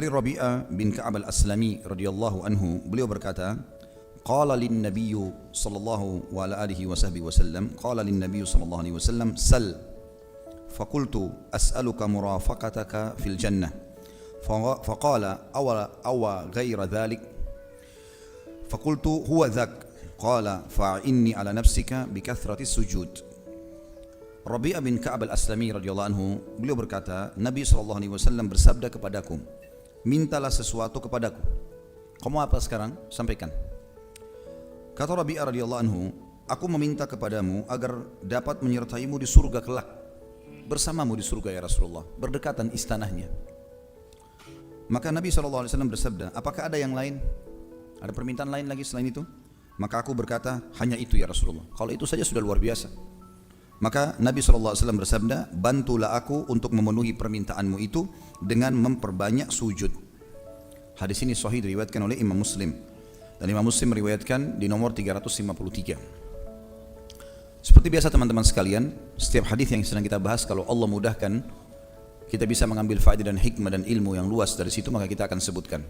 Dari Rabi'ah bin Ka'ab al-Aslami radhiyallahu anhu, beliau berkata, qala lin nabiyyu sallallahu wa ala alihi wa sahbihi wasallam, qala lin nabiyyu sallallahu alaihi wasallam, sal. Faqultu as'aluka murafaqataka fil jannah. Faqala awa ghaira dhalik. Faqultu huwa dhak. Qala fa'inni ala nafsika bi kathrati sujud. Rabi'ah bin Ka'ab al-Aslami radhiyallahu anhu, beliau berkata, Nabi sallallahu alaihi wasallam bersabda kepadaku, mintalah sesuatu kepadaku. Kamu apa sekarang? Sampaikan. Kata Rabi'ah radhiyallahu anhu, aku meminta kepadamu agar dapat menyertaimu di surga kelak, bersamamu di surga ya Rasulullah, berdekatan istanahnya. Maka Nabi SAW bersabda, apakah ada yang lain? Ada permintaan lain lagi selain itu? Maka aku berkata, hanya itu ya Rasulullah. Kalau itu saja sudah luar biasa. Maka Nabi SAW bersabda, bantulah aku untuk memenuhi permintaanmu itu dengan memperbanyak sujud. Hadis ini sahih diriwayatkan oleh Imam Muslim. Dan Imam Muslim meriwayatkan di nomor 353. Seperti biasa teman-teman sekalian, setiap hadis yang sedang kita bahas, kalau Allah mudahkan, kita bisa mengambil faedah dan hikmah dan ilmu yang luas dari situ, maka kita akan sebutkan.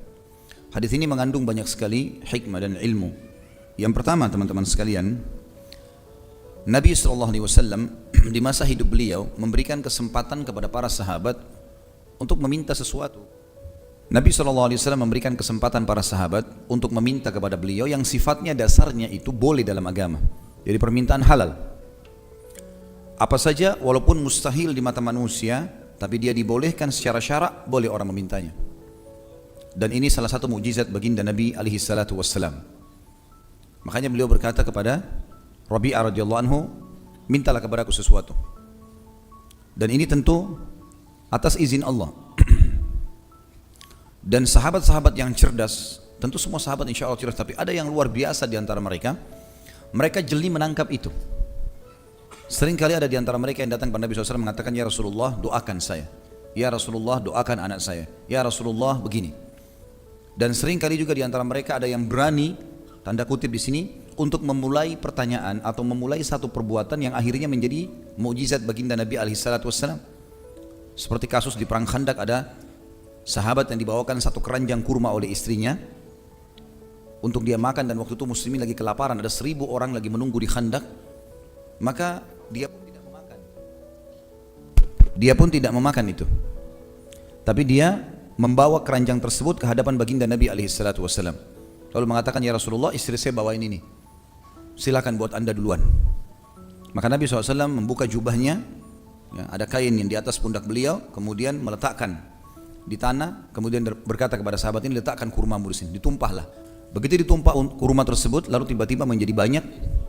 Hadis ini mengandung banyak sekali hikmah dan ilmu. Yang pertama teman-teman sekalian, Nabi SAW di masa hidup beliau memberikan kesempatan kepada para sahabat untuk meminta sesuatu. Nabi SAW memberikan kesempatan para sahabat untuk meminta kepada beliau yang sifatnya dasarnya itu boleh dalam agama. Jadi permintaan halal. Apa saja walaupun mustahil di mata manusia, tapi dia dibolehkan secara syarak, boleh orang memintanya. Dan ini salah satu mukjizat baginda Nabi SAW. Makanya beliau berkata kepada Rabi'ah radhiyallahu anhu, mintalah kepadaku sesuatu. Dan ini tentu atas izin Allah. Dan sahabat-sahabat yang cerdas, tentu semua sahabat insya Allah cerdas, tapi ada yang luar biasa di antara mereka. Mereka jeli menangkap itu. Seringkali ada di antara mereka yang datang kepada Nabi SAW mengatakan, ya Rasulullah doakan saya. Ya Rasulullah doakan anak saya. Ya Rasulullah begini. Dan seringkali juga di antara mereka ada yang berani, tanda kutip di sini, untuk memulai pertanyaan atau memulai satu perbuatan yang akhirnya menjadi mukjizat baginda Nabi SAW. Seperti kasus di perang Khandak, ada sahabat yang dibawakan satu keranjang kurma oleh istrinya untuk dia makan, dan waktu itu muslimin lagi kelaparan, ada 1000 orang lagi menunggu di Khandak. Maka dia pun tidak memakan. Dia pun tidak memakan itu. Tapi dia membawa keranjang tersebut ke hadapan baginda Nabi SAW. Lalu mengatakan, ya Rasulullah, istri saya bawain ini, silakan buat anda duluan. Maka Nabi SAW membuka jubahnya, ya, ada kain yang di atas pundak beliau, kemudian meletakkan di tanah, kemudian berkata kepada sahabat ini, letakkan kurmamu di sini, ditumpahlah. Begitu ditumpah kurma tersebut, lalu tiba-tiba menjadi banyak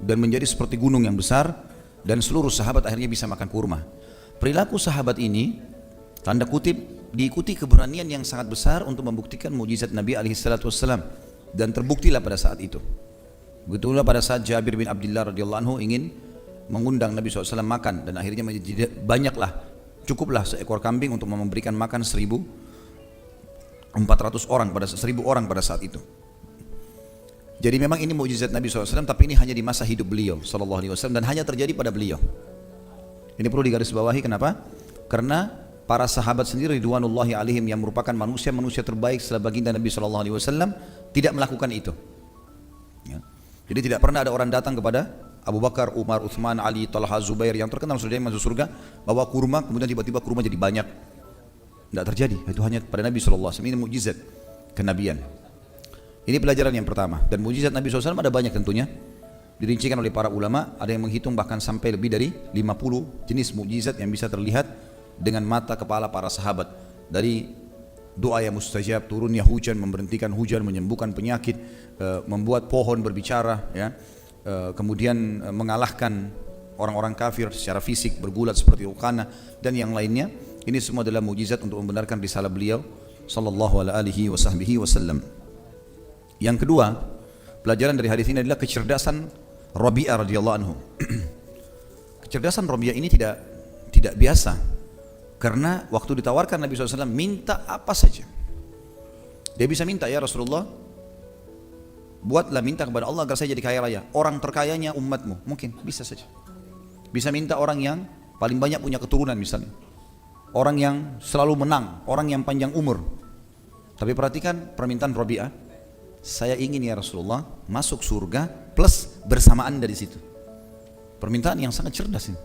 dan menjadi seperti gunung yang besar, dan seluruh sahabat akhirnya bisa makan kurma. Perilaku sahabat ini, tanda kutip, diikuti keberanian yang sangat besar untuk membuktikan mukjizat Nabi SAW, dan terbuktilah pada saat itu. Begitulah pada saat Jabir bin Abdullah radhiyallahu anhu ingin mengundang Nabi SAW makan, dan akhirnya menjadi banyaklah, cukuplah seekor kambing untuk memberikan makan 1.400 orang pada 1.000 orang pada saat itu. Jadi memang ini mukjizat Nabi SAW, tapi ini hanya di masa hidup beliau SAW, dan hanya terjadi pada beliau. Ini perlu digarisbawahi. Kenapa? Karena para sahabat sendiri ridwanullahi alaihim yang merupakan manusia-manusia terbaik setelah baginda Nabi SAW tidak melakukan itu. Ya. Jadi tidak pernah ada orang datang kepada Abu Bakar, Umar, Uthman, Ali, Talha, Zubair yang terkenal sudah masuk surga, bawa kurma, kemudian tiba-tiba kurma jadi banyak. Tidak terjadi. Itu hanya pada Nabi SAW. Ini mukjizat kenabian. Ini pelajaran yang pertama. Dan mukjizat Nabi SAW ada banyak tentunya. Dirincikan oleh para ulama, ada yang menghitung bahkan sampai lebih dari 50 jenis mukjizat yang bisa terlihat dengan mata kepala para sahabat. Dari doa yang mustajab, turunnya hujan, memberhentikan hujan, menyembuhkan penyakit, membuat pohon berbicara, ya, kemudian mengalahkan orang-orang kafir secara fisik, bergulat seperti Uqana dan yang lainnya. Ini semua adalah mukjizat untuk membenarkan risalah beliau sallallahu alaihi wasallam. Yang kedua, pelajaran dari hadis ini adalah kecerdasan Rabi'ah radhiyallahu anhu. Kecerdasan Rabi'ah ini tidak biasa. Karena waktu ditawarkan Nabi SAW minta apa saja, dia bisa minta, ya Rasulullah, buatlah minta kepada Allah agar saya jadi kaya raya, orang terkayanya umatmu, mungkin bisa saja. Bisa minta orang yang paling banyak punya keturunan misalnya, orang yang selalu menang, orang yang panjang umur. Tapi perhatikan permintaan Rabi'ah, saya ingin ya Rasulullah masuk surga plus bersama Anda di situ. Permintaan yang sangat cerdas ini,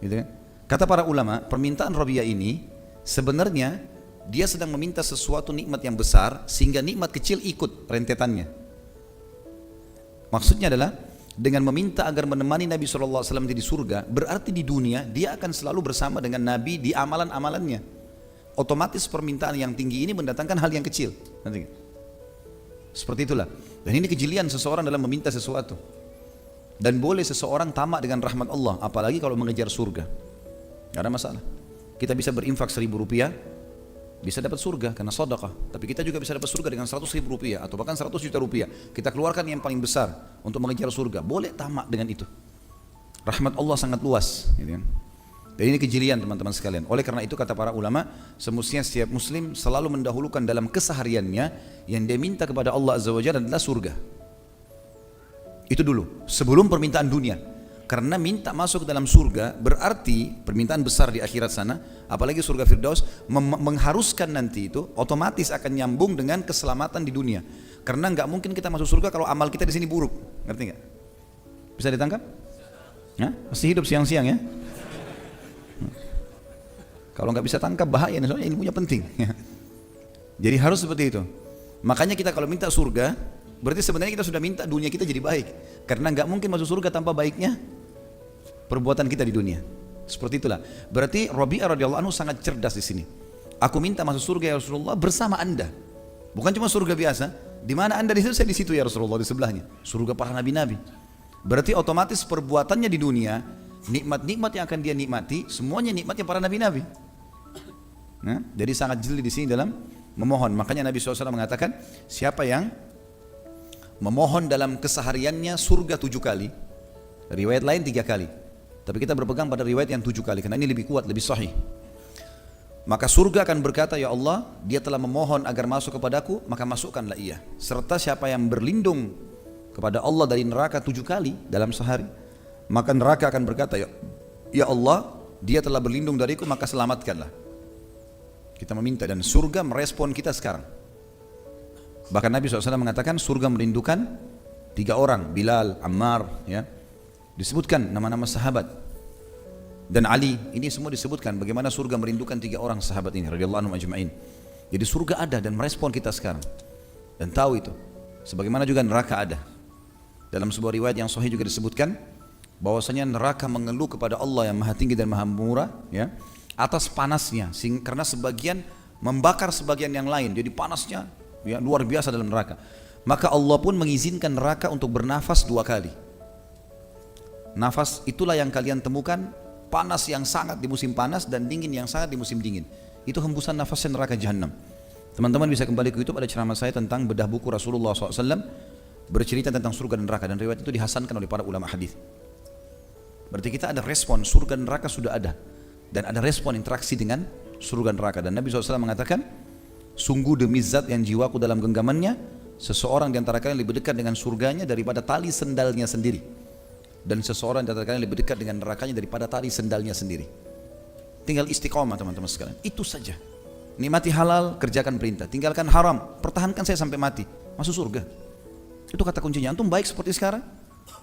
gitu kan? Kata para ulama, permintaan Rabi'ah ini sebenarnya dia sedang meminta sesuatu nikmat yang besar sehingga nikmat kecil ikut rentetannya. Maksudnya adalah dengan meminta agar menemani Nabi SAW di surga, berarti di dunia dia akan selalu bersama dengan Nabi di amalan-amalannya. Otomatis permintaan yang tinggi ini mendatangkan hal yang kecil. Seperti itulah. Dan ini kejelian seseorang dalam meminta sesuatu. Dan boleh seseorang tamak dengan rahmat Allah, apalagi kalau mengejar surga. Gak ada masalah. Kita bisa berinfak 1.000 rupiah, bisa dapat surga karena sedekah. Tapi kita juga bisa dapat surga dengan 100.000 rupiah atau bahkan 100 juta rupiah. Kita keluarkan yang paling besar untuk mengejar surga. Boleh tamak dengan itu. Rahmat Allah sangat luas, gitu kan? Dan ini kejelian teman-teman sekalian. Oleh karena itu kata para ulama, semestinya setiap muslim selalu mendahulukan dalam kesehariannya yang dia minta kepada Allah Azza wa Jalla adalah surga. Itu dulu, sebelum permintaan dunia. Karena minta masuk ke dalam surga berarti permintaan besar di akhirat sana, apalagi surga Firdaus, mengharuskan nanti itu otomatis akan nyambung dengan keselamatan di dunia. Karena nggak mungkin kita masuk surga kalau amal kita di sini buruk, ngerti nggak? Bisa ditangkap? Ya? Masih hidup siang-siang ya? Kalau nggak bisa tangkap bahaya, soalnya ilmunya penting. Jadi harus seperti itu. Makanya kita kalau minta surga, berarti sebenarnya kita sudah minta dunia kita jadi baik. Karena nggak mungkin masuk surga tanpa baiknya perbuatan kita di dunia. Seperti itulah. Berarti Rabi'ah radhiyallahu anhu sangat cerdas di sini. Aku minta masuk surga ya Rasulullah bersama Anda. Bukan cuma surga biasa. Di mana Anda di situ, saya di situ ya Rasulullah, di sebelahnya. Surga para nabi-nabi. Berarti otomatis perbuatannya di dunia, nikmat-nikmat yang akan dia nikmati, semuanya nikmatnya para nabi-nabi. Nah, jadi sangat jeli di sini dalam memohon. Makanya Nabi SAW mengatakan, siapa yang memohon dalam kesehariannya surga 7 kali, riwayat lain 3 kali. Tapi kita berpegang pada riwayat yang 7 kali, karena ini lebih kuat, lebih sahih. Maka surga akan berkata, ya Allah, dia telah memohon agar masuk kepadaku, maka masukkanlah ia. Serta siapa yang berlindung kepada Allah dari neraka 7 kali dalam sehari, maka neraka akan berkata, ya Allah, dia telah berlindung dariku, maka selamatkanlah. Kita meminta dan surga merespon kita sekarang. Bahkan Nabi SAW mengatakan surga merindukan 3 orang, Bilal, Ammar, ya. Disebutkan nama-nama sahabat. Dan Ali, ini semua disebutkan bagaimana surga merindukan 3 orang sahabat ini radhiyallahu anhum ajma'in. Jadi surga ada dan merespon kita sekarang. Dan tahu itu. Sebagaimana juga neraka ada. Dalam sebuah riwayat yang sahih juga disebutkan bahwasanya neraka mengeluh kepada Allah yang Maha Tinggi dan Maha Murah, ya, atas panasnya, karena sebagian membakar sebagian yang lain, jadi panasnya ya, luar biasa dalam neraka. Maka Allah pun mengizinkan neraka untuk bernafas 2 kali. Nafas itulah yang kalian temukan, panas yang sangat di musim panas dan dingin yang sangat di musim dingin. Itu hembusan nafasnya neraka Jahannam. Teman-teman bisa kembali ke YouTube, ada ceramah saya tentang bedah buku Rasulullah SAW bercerita tentang surga dan neraka, dan riwayat itu dihasankan oleh para ulama hadis. Berarti kita ada respon, surga dan neraka sudah ada. Dan ada respon interaksi dengan surga neraka. Dan Nabi SAW mengatakan, sungguh demi zat yang jiwaku dalam genggamannya, seseorang di antara kalian lebih dekat dengan surganya daripada tali sendalnya sendiri. Dan seseorang di antara kalian lebih dekat dengan nerakanya daripada tali sendalnya sendiri. Tinggal istiqomah teman-teman sekalian. Itu saja. Nikmati halal, kerjakan perintah. Tinggalkan haram, pertahankan saya sampai mati. Masuk surga. Itu kata kuncinya. Antum baik seperti sekarang,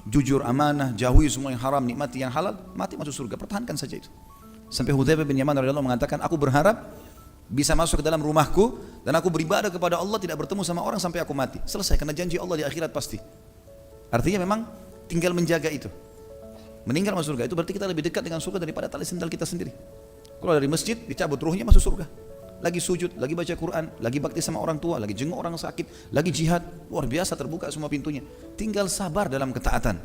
jujur, amanah, jauhi semua yang haram, nikmati yang halal, mati masuk surga. Pertahankan saja itu. Sampai Hudzaifah bin Yaman radhiyallahu anhu mengatakan, aku berharap bisa masuk ke dalam rumahku dan aku beribadah kepada Allah, tidak bertemu sama orang sampai aku mati. Selesai, karena janji Allah di akhirat pasti. Artinya memang tinggal menjaga itu. Meninggal masuk surga, itu berarti kita lebih dekat dengan surga daripada tali sendal kita sendiri. Kalau dari masjid dicabut ruhnya masuk surga. Lagi sujud, lagi baca Quran, lagi bakti sama orang tua, lagi jenguk orang sakit, lagi jihad, luar biasa terbuka semua pintunya. Tinggal sabar dalam ketaatan.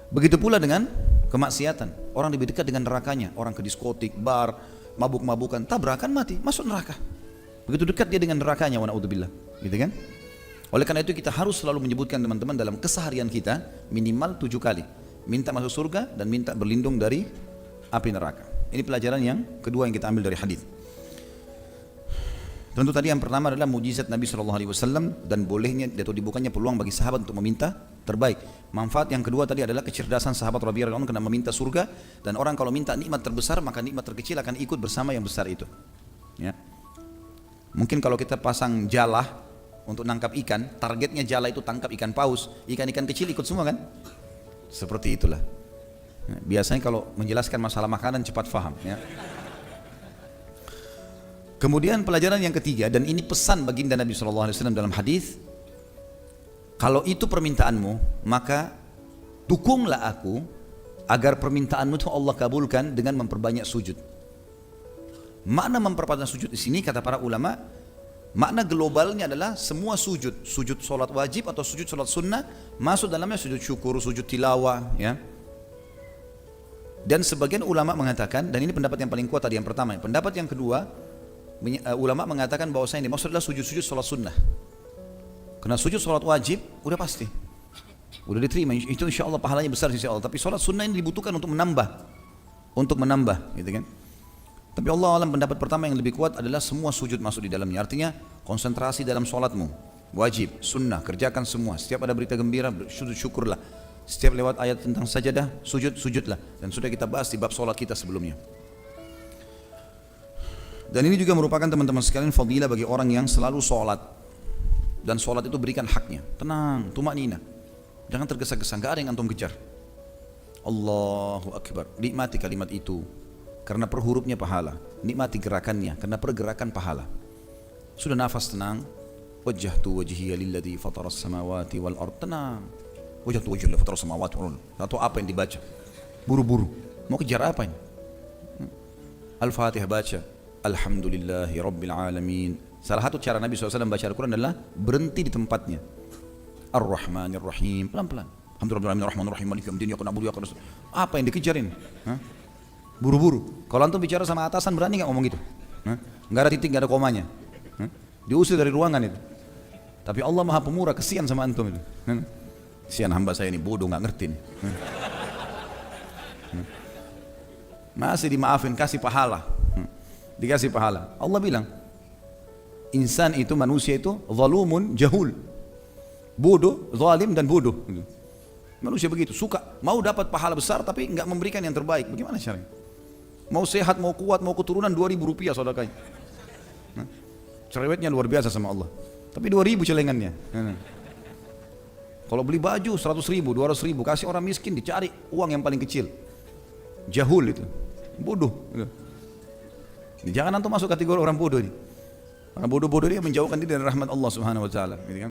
Begitu pula dengan kemaksiatan. Orang lebih dekat dengan nerakanya. Orang ke diskotik, bar, mabuk-mabukan, tabrakan, mati, masuk neraka. Begitu dekat dia dengan nerakanya, wa na'udzubillah, gitu kan? Oleh karena itu kita harus selalu menyebutkan teman-teman dalam keseharian kita minimal 7 kali. Minta masuk surga dan minta berlindung dari api neraka. Ini pelajaran yang kedua yang kita ambil dari hadis. Tentu tadi yang pertama adalah mujizat Nabi SAW dan bolehnya atau dibukanya peluang bagi sahabat untuk meminta terbaik. Manfaat yang kedua tadi adalah kecerdasan sahabat Rabi'ah radhiyallahu anhu karena meminta surga, dan orang kalau minta nikmat terbesar maka nikmat terkecil akan ikut bersama yang besar itu. Ya. Mungkin kalau kita pasang jala untuk nangkap ikan, targetnya jala itu tangkap ikan paus, ikan-ikan kecil ikut semua kan? Seperti itulah. Biasanya kalau menjelaskan masalah makanan cepat faham ya. Kemudian pelajaran yang ketiga, dan ini pesan baginda Nabi SAW dalam hadis, kalau itu permintaanmu, maka dukunglah aku agar permintaanmu itu Allah kabulkan dengan memperbanyak sujud. Makna memperbanyak sujud di sini kata para ulama, makna globalnya adalah semua sujud, sujud solat wajib atau sujud solat sunnah, masuk dalamnya sujud syukur, sujud tilawah, ya. Dan sebagian ulama mengatakan, dan ini pendapat yang paling kuat tadi yang pertama, pendapat yang kedua, ulama mengatakan bahwasanya ini maksud adalah sujud-sujud solat sunnah. Karena sujud solat wajib udah pasti, udah diterima, itu insya Allah pahalanya besar insya Allah. Tapi solat sunnah ini dibutuhkan untuk menambah, gitu kan? Tapi Allah alam pendapat pertama yang lebih kuat adalah semua sujud masuk di dalamnya. Artinya konsentrasi dalam solatmu, wajib, sunnah, kerjakan semua. Setiap ada berita gembira, sujud syukurlah. Setiap lewat ayat tentang sajadah, sujudlah. Dan sudah kita bahas di bab solat kita sebelumnya. Dan ini juga merupakan teman-teman sekalian fadilah bagi orang yang selalu sholat. Dan sholat itu berikan haknya. Tenang, tumaknina. Jangan tergesa-gesa, gak ada yang antum kejar. Allahu Akbar. Nikmati kalimat itu. Karena per hurufnya pahala. Nikmati gerakannya. Karena per gerakan pahala. Sudah nafas tenang. Wajjahtu wajhiya lilladzi fataras samawati wal ard. Tenang. Wajjahtu wajhiya lilladzi fataras samawati wal ard. Atau apa yang dibaca. Buru-buru. Mau kejar apa ini? Al-Fatihah baca. Alhamdulillahi Rabbil Alamin. Salah satu cara Nabi SAW baca Al-Quran adalah berhenti di tempatnya. Ar-Rahmanir Rahim. Pelan-pelan. Alhamdulillahirrahmanirrahim. Ar-Rahmanir Rahim. Maliki yaumiddin. Iyyaka na'budu wa iyyaka nasta'in. Apa yang dikejarin? Buru-buru. Kalau antum bicara sama atasan berani nggak ngomong gitu? Nggak ada titik, nggak ada komanya. Diusir dari ruangan itu. Tapi Allah Maha Pemurah, kesian sama antum itu. Kesian hamba saya ini bodoh, nggak ngerti nih. Masih dimaafin, kasih pahala. Dikasih pahala. Allah bilang, insan itu, manusia itu zalumun jahul. Bodoh, zalim dan bodoh. Manusia begitu, suka mau dapat pahala besar tapi enggak memberikan yang terbaik. Bagaimana caranya? Mau sehat, mau kuat, mau keturunan 2.000 rupiah sedekahnya. Cerewetnya luar biasa sama Allah. Tapi 2.000 celengannya. Kalau beli baju 100.000, 200.000, kasih orang miskin, dicari uang yang paling kecil. Jahul itu, bodoh. Jangan antum masuk kategori orang bodoh ini. Karena bodoh-bodoh dia menjauhkan diri dari rahmat Allah Subhanahu wa taala, gitu kan?